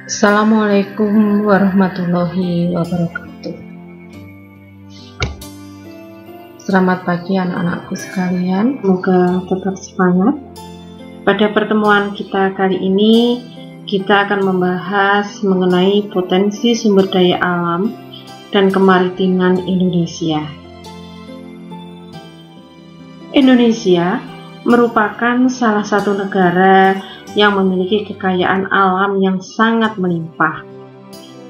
Assalamualaikum warahmatullahi wabarakatuh. Selamat pagi anak-anakku sekalian, semoga tetap semangat. Pada pertemuan kita kali ini, kita akan membahas mengenai potensi sumber daya alam dan kemaritiman Indonesia. Indonesia merupakan salah satu negara yang memiliki kekayaan alam yang sangat melimpah.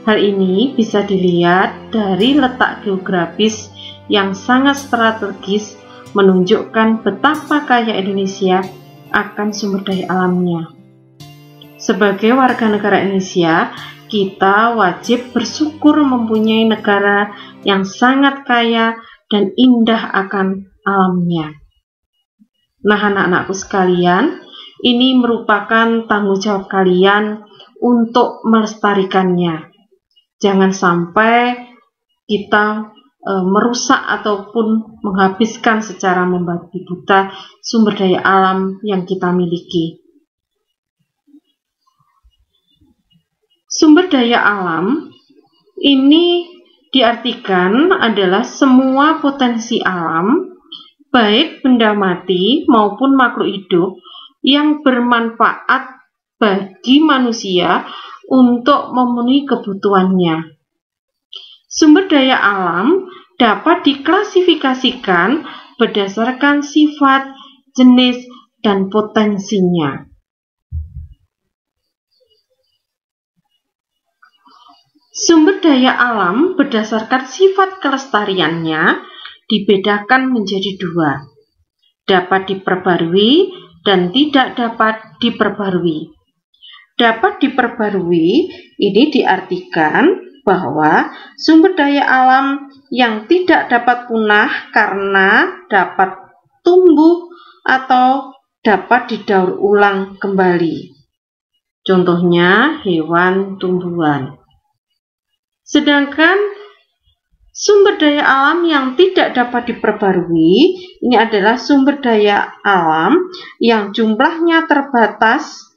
Hal ini bisa dilihat dari letak geografis yang sangat strategis, menunjukkan betapa kaya Indonesia akan sumber daya alamnya. Sebagai warga negara Indonesia, kita wajib bersyukur mempunyai negara yang sangat kaya dan indah akan alamnya. Nah, anak-anakku sekalian, ini merupakan tanggung jawab kalian untuk melestarikannya. Jangan sampai kita merusak ataupun menghabiskan secara membabi buta sumber daya alam yang kita miliki. Sumber daya alam ini diartikan adalah semua potensi alam, baik benda mati maupun makhluk hidup, yang bermanfaat bagi manusia untuk memenuhi kebutuhannya. Sumber daya alam dapat diklasifikasikan berdasarkan sifat, jenis, dan potensinya. Sumber daya alam berdasarkan sifat kelestariannya dibedakan menjadi dua, dapat diperbarui dan tidak dapat diperbarui. Dapat diperbarui ini diartikan bahwa sumber daya alam yang tidak dapat punah karena dapat tumbuh atau dapat didaur ulang kembali. Contohnya hewan, tumbuhan. Sedangkan sumber daya alam yang tidak dapat diperbarui ini adalah sumber daya alam yang jumlahnya terbatas,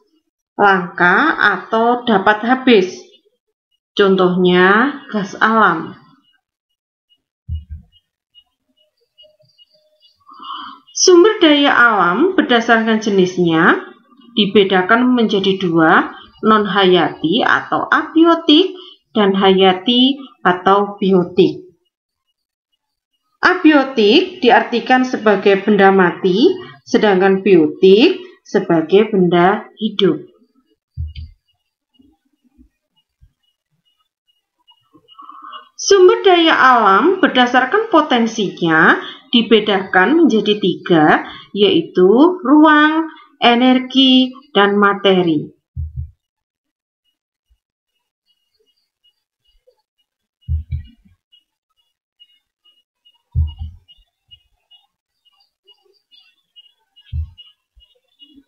langka, atau dapat habis. Contohnya gas alam. Sumber daya alam berdasarkan jenisnya dibedakan menjadi dua, non-hayati atau abiotik dan hayati atau biotik. Abiotik diartikan sebagai benda mati, sedangkan biotik sebagai benda hidup. Sumber daya alam berdasarkan potensinya dibedakan menjadi tiga, yaitu ruang, energi, dan materi.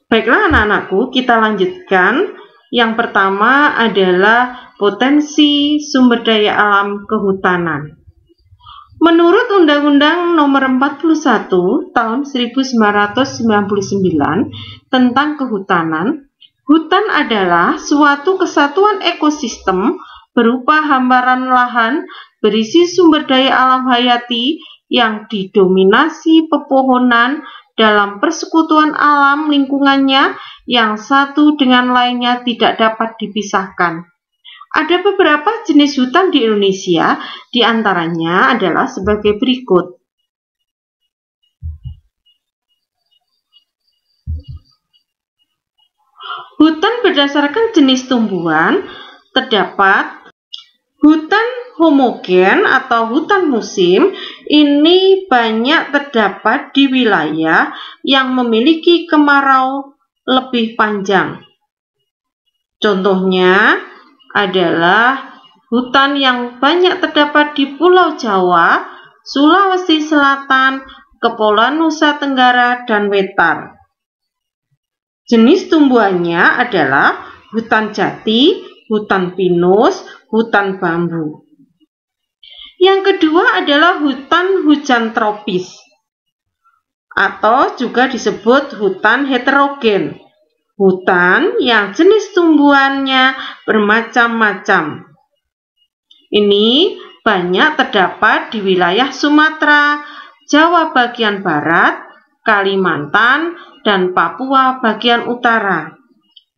Baiklah anak-anakku, kita lanjutkan. Yang pertama adalah potensi sumber daya alam kehutanan. Menurut Undang-Undang Nomor 41 Tahun 1999 tentang kehutanan, hutan adalah suatu kesatuan ekosistem berupa hamparan lahan berisi sumber daya alam hayati yang didominasi pepohonan dalam persekutuan alam lingkungannya yang satu dengan lainnya tidak dapat dipisahkan. Ada beberapa jenis hutan di Indonesia, di antaranya adalah sebagai berikut. Hutan berdasarkan jenis tumbuhan, terdapat hutan homogen atau hutan musim. Ini banyak terdapat di wilayah yang memiliki kemarau lebih panjang. Contohnya adalah hutan yang banyak terdapat di Pulau Jawa, Sulawesi Selatan, Kepulauan Nusa Tenggara, dan Wetar. Jenis tumbuhannya adalah hutan jati, hutan pinus, hutan bambu. Yang kedua adalah hutan hujan tropis atau juga disebut hutan heterogen. Hutan yang jenis tumbuhannya bermacam-macam. Ini banyak terdapat di wilayah Sumatera, Jawa bagian barat, Kalimantan, dan Papua bagian utara.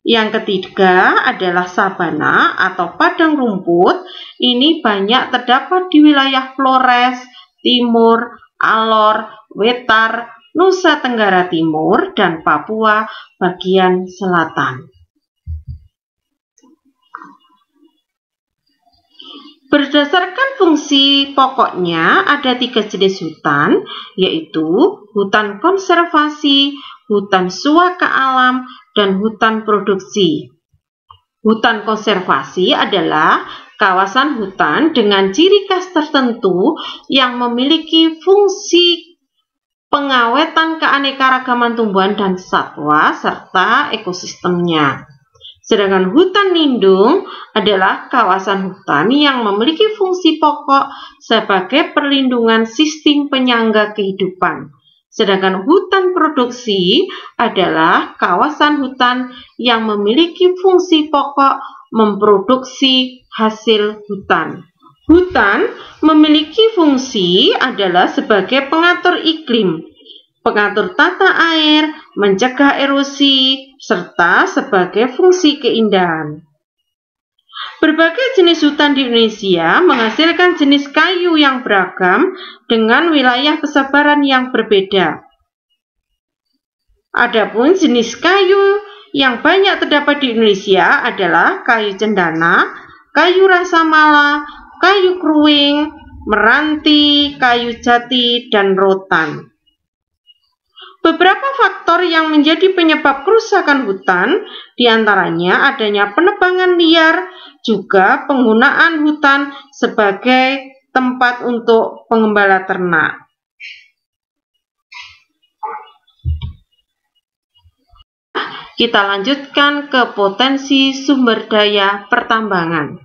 Yang ketiga adalah sabana atau padang rumput. Ini banyak terdapat di wilayah Flores, Timur, Alor, Wetar, Nusa Tenggara Timur, dan Papua bagian selatan. Berdasarkan fungsi pokoknya, ada 3 jenis hutan, yaitu hutan konservasi, hutan suaka alam, dan hutan produksi. Hutan konservasi adalah kawasan hutan dengan ciri khas tertentu yang memiliki fungsi pengawetan keanekaragaman tumbuhan dan satwa serta ekosistemnya. Sedangkan hutan lindung adalah kawasan hutan yang memiliki fungsi pokok sebagai perlindungan sistem penyangga kehidupan. Sedangkan hutan produksi adalah kawasan hutan yang memiliki fungsi pokok memproduksi hasil hutan. Hutan memiliki fungsi adalah sebagai pengatur iklim, pengatur tata air, mencegah erosi, serta sebagai fungsi keindahan. Berbagai jenis hutan di Indonesia menghasilkan jenis kayu yang beragam dengan wilayah kesabaran yang berbeda. Adapun jenis kayu yang banyak terdapat di Indonesia adalah kayu cendana, kayu rasamala, kayu kruing, meranti, kayu jati, dan rotan. Beberapa faktor yang menjadi penyebab kerusakan hutan, diantaranya adanya penebangan liar, juga penggunaan hutan sebagai tempat untuk pengembala ternak. Kita lanjutkan ke potensi sumber daya pertambangan.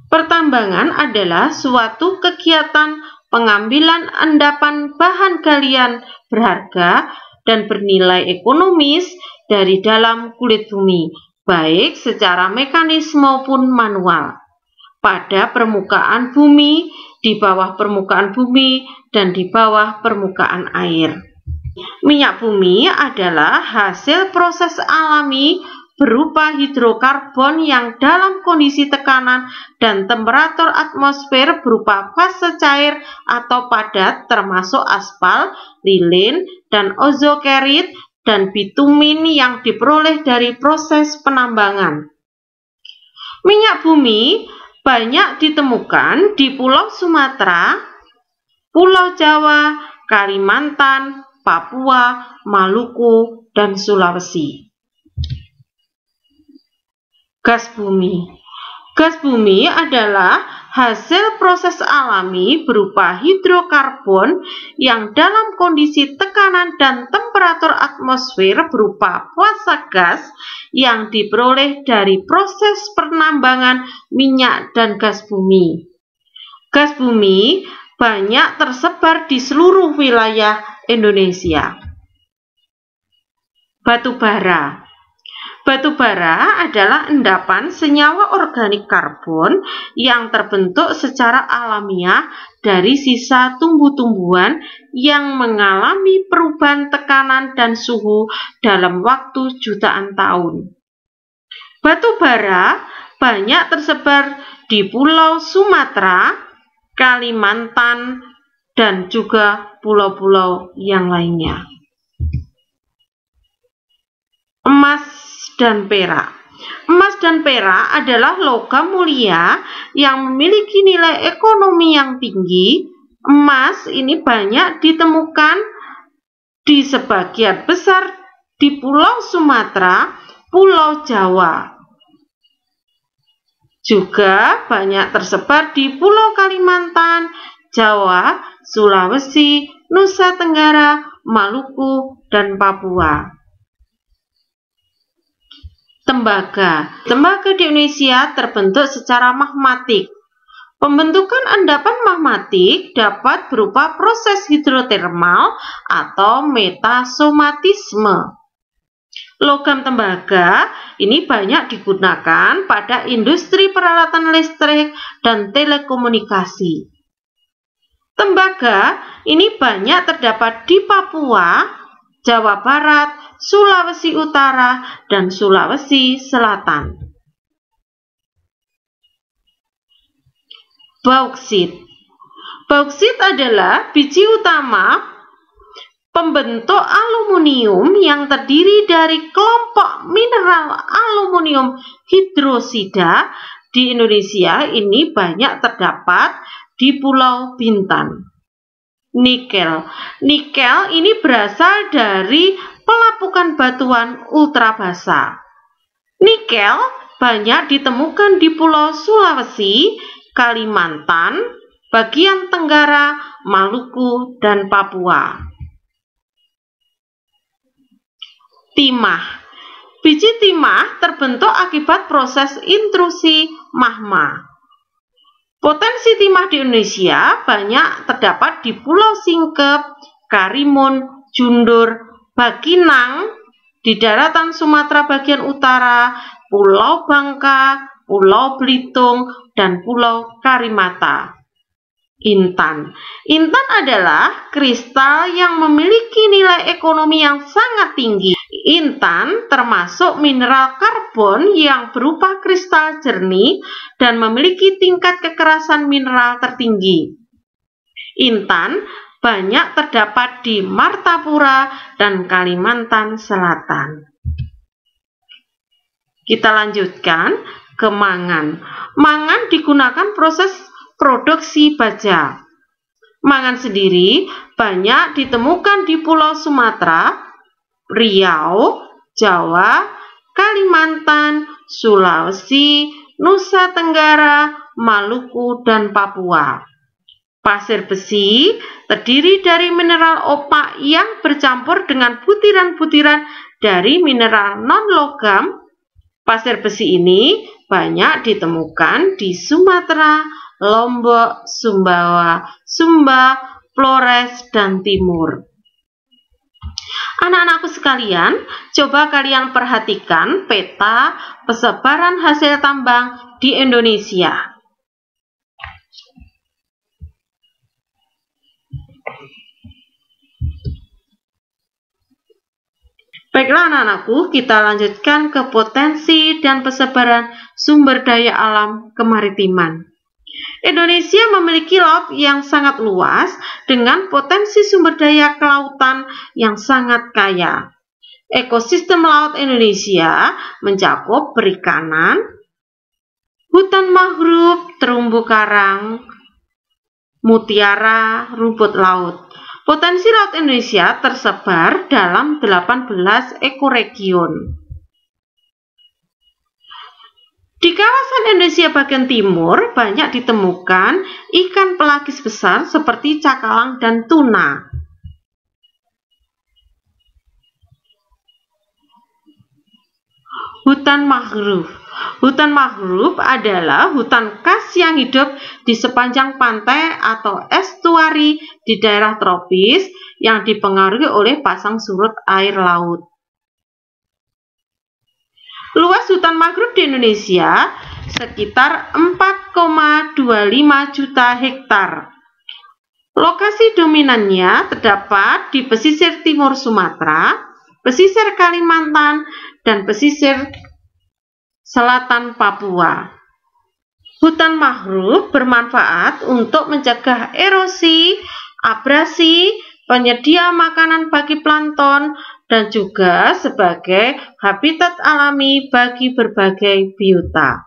Pertambangan adalah suatu kegiatan pengambilan endapan bahan galian berharga dan bernilai ekonomis dari dalam kulit bumi, baik secara mekanis maupun manual, pada permukaan bumi, di bawah permukaan bumi, dan di bawah permukaan air. Minyak bumi adalah hasil proses alami berupa hidrokarbon yang dalam kondisi tekanan dan temperatur atmosfer berupa fase cair atau padat termasuk aspal, lilin, dan ozokerit dan bitumin yang diperoleh dari proses penambangan. Minyak bumi banyak ditemukan di Pulau Sumatera, Pulau Jawa, Kalimantan, Papua, Maluku, dan Sulawesi. Gas bumi. Gas bumi adalah hasil proses alami berupa hidrokarbon yang dalam kondisi tekanan dan temperatur atmosfer berupa fase gas yang diperoleh dari proses penambangan minyak dan gas bumi. Gas bumi banyak tersebar di seluruh wilayah Indonesia. Batu bara. Batu bara adalah endapan senyawa organik karbon yang terbentuk secara alamiah dari sisa tumbuh-tumbuhan yang mengalami perubahan tekanan dan suhu dalam waktu jutaan tahun. Batu bara banyak tersebar di Pulau Sumatera, Kalimantan, dan juga pulau-pulau yang lainnya. Emas dan perak. Emas dan perak adalah logam mulia yang memiliki nilai ekonomi yang tinggi. Emas ini banyak ditemukan di sebagian besar di Pulau Sumatera, Pulau Jawa. Juga banyak tersebar di Pulau Kalimantan, Jawa, Sulawesi, Nusa Tenggara, Maluku, dan Papua. Tembaga. Tembaga di Indonesia terbentuk secara magmatik. Pembentukan endapan magmatik dapat berupa proses hidrotermal atau metasomatisme. Logam tembaga ini banyak digunakan pada industri peralatan listrik dan telekomunikasi. Tembaga ini banyak terdapat di Papua, Jawa Barat, Sulawesi Utara, dan Sulawesi Selatan. Bauksit. Bauksit adalah biji utama pembentuk aluminium yang terdiri dari kelompok mineral aluminium hidrosida. Di Indonesia ini banyak terdapat di Pulau Bintan. Nikel. Nikel ini berasal dari pelapukan batuan ultrabasa. Nikel banyak ditemukan di Pulau Sulawesi, Kalimantan, bagian Tenggara, Maluku, dan Papua. Timah. Biji timah terbentuk akibat proses intrusi magma. Potensi timah di Indonesia banyak terdapat di Pulau Singkep, Karimun, Jundur, Bakinang, di daratan Sumatera bagian utara, Pulau Bangka, Pulau Belitung, dan Pulau Karimata. Intan. Intan adalah kristal yang memiliki nilai ekonomi yang sangat tinggi. Intan termasuk mineral karbon yang berupa kristal jernih dan memiliki tingkat kekerasan mineral tertinggi. Intan banyak terdapat di Martapura dan Kalimantan Selatan. Kita lanjutkan ke mangan. Mangan digunakan proses produksi baja. Mangan sendiri banyak ditemukan di Pulau Sumatera, Riau, Jawa, Kalimantan, Sulawesi, Nusa Tenggara, Maluku, dan Papua. Pasir besi terdiri dari mineral opak yang bercampur dengan butiran-butiran dari mineral non-logam. Pasir besi ini banyak ditemukan di Sumatera, Lombok, Sumbawa, Sumba, Flores, dan Timur. Anak-anakku sekalian, coba kalian perhatikan peta persebaran hasil tambang di Indonesia. Baiklah anak-anakku, kita lanjutkan ke potensi dan persebaran sumber daya alam kemaritiman. Indonesia memiliki laut yang sangat luas dengan potensi sumber daya kelautan yang sangat kaya. Ekosistem laut Indonesia mencakup perikanan, hutan mangrove, terumbu karang, mutiara, rumput laut. Potensi laut Indonesia tersebar dalam 18 ekoregion. Di kawasan Indonesia bagian timur banyak ditemukan ikan pelagis besar seperti cakalang dan tuna. Hutan mangrove. Hutan mangrove adalah hutan khas yang hidup di sepanjang pantai atau estuari di daerah tropis yang dipengaruhi oleh pasang surut air laut. Luas hutan mangrove di Indonesia sekitar 4,25 juta hektar. Lokasi dominannya terdapat di pesisir timur Sumatera, pesisir Kalimantan, dan pesisir selatan Papua. Hutan mangrove bermanfaat untuk mencegah erosi, abrasi, penyedia makanan bagi plankton, dan juga sebagai habitat alami bagi berbagai biota.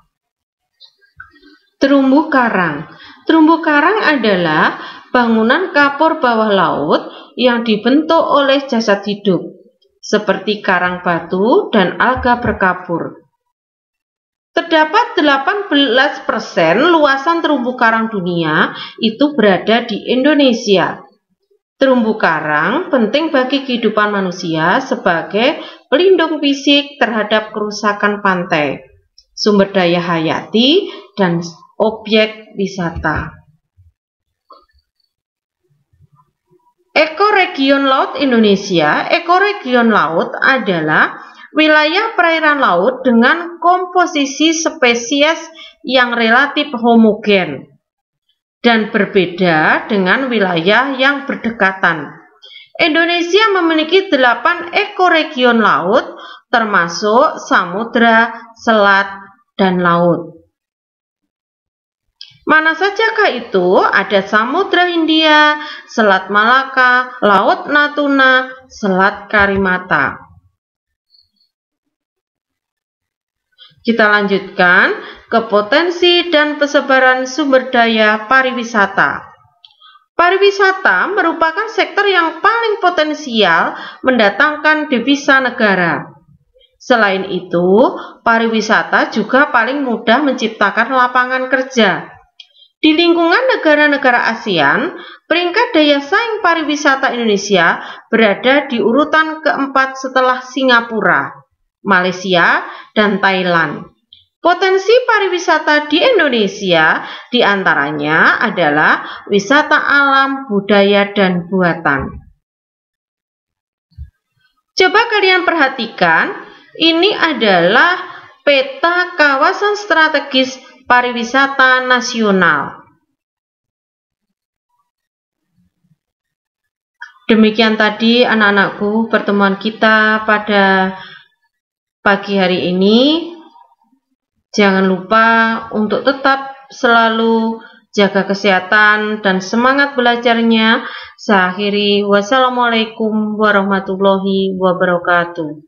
Terumbu karang. Terumbu karang adalah bangunan kapur bawah laut yang dibentuk oleh jasad hidup, seperti karang batu dan alga berkapur. Terdapat 18% luasan terumbu karang dunia itu berada di Indonesia. Terumbu karang penting bagi kehidupan manusia sebagai pelindung fisik terhadap kerusakan pantai, sumber daya hayati, dan objek wisata. Ekoregion laut Indonesia. Ekoregion laut adalah wilayah perairan laut dengan komposisi spesies yang relatif homogen dan berbeda dengan wilayah yang berdekatan. Indonesia memiliki 8 ekoregion laut, termasuk samudra, selat, dan laut. Mana sajakah itu? Ada Samudra Hindia, Selat Malaka, Laut Natuna, Selat Karimata. Kita lanjutkan ke potensi dan persebaran sumber daya pariwisata. Pariwisata merupakan sektor yang paling potensial mendatangkan devisa negara. Selain itu, pariwisata juga paling mudah menciptakan lapangan kerja. Di lingkungan negara-negara ASEAN, peringkat daya saing pariwisata Indonesia berada di urutan keempat setelah Singapura, Malaysia, dan Thailand. Potensi pariwisata di Indonesia diantaranya adalah wisata alam, budaya, dan buatan. Coba kalian perhatikan, ini adalah peta kawasan strategis pariwisata nasional. Demikian tadi anak-anakku pertemuan kita pada pagi hari ini. Jangan lupa untuk tetap selalu jaga kesehatan dan semangat belajarnya. Saya akhiri, wassalamualaikum warahmatullahi wabarakatuh.